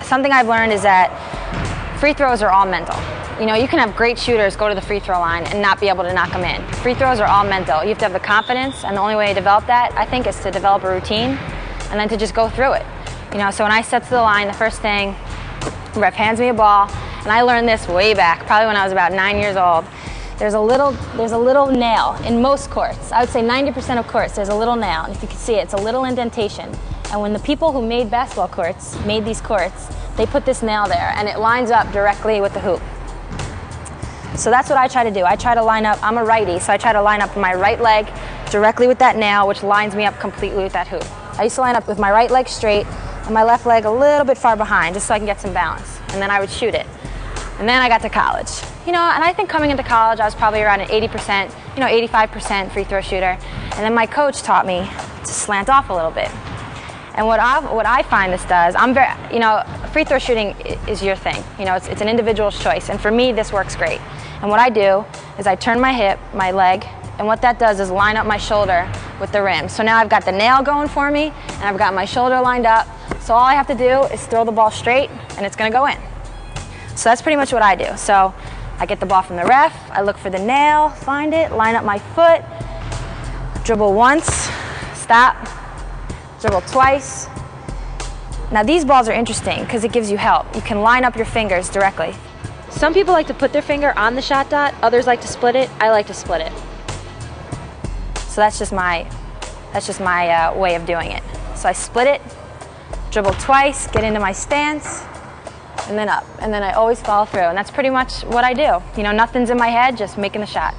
something I've learned is that free throws are all mental. You know, you can have great shooters go to the free throw line and not be able to knock them in. Free throws are all mental. You have to have the confidence, and the only way to develop that, I think, is to develop a routine and then to just go through it. You know, so when I step to the line, the first thing, the ref hands me a ball, and I learned this way back, probably when I was about 9 years old. There's a little nail in most courts. I would say 90% of courts, there's a little nail. And if you can see it, it's a little indentation. And when the people who made basketball courts made these courts, they put this nail there, and it lines up directly with the hoop. So that's what I try to do. I try to line up, I'm a righty, so I try to line up my right leg directly with that nail, which lines me up completely with that hoop. I used to line up with my right leg straight and my left leg a little bit far behind, just so I can get some balance. And then I would shoot it. And then I got to college. You know, and I think coming into college, I was probably around an 80%, 85% free throw shooter. And then my coach taught me to slant off a little bit. And what I find this does, free throw shooting is your thing. You know, it's an individual's choice. And for me, this works great. And what I do is I turn my hip, my leg, and what that does is line up my shoulder with the rim. So now I've got the nail going for me, and I've got my shoulder lined up. So all I have to do is throw the ball straight, and it's gonna go in. So that's pretty much what I do. So I get the ball from the ref, I look for the nail, find it, line up my foot, dribble once, stop, dribble twice. Now these balls are interesting because it gives you help. You can line up your fingers directly. Some people like to put their finger on the shot dot, others like to split it. I like to split it. So that's just my way of doing it. So I split it, dribble twice, get into my stance, and then up. And then I always follow through. And that's pretty much what I do. You know, nothing's in my head, just making the shot.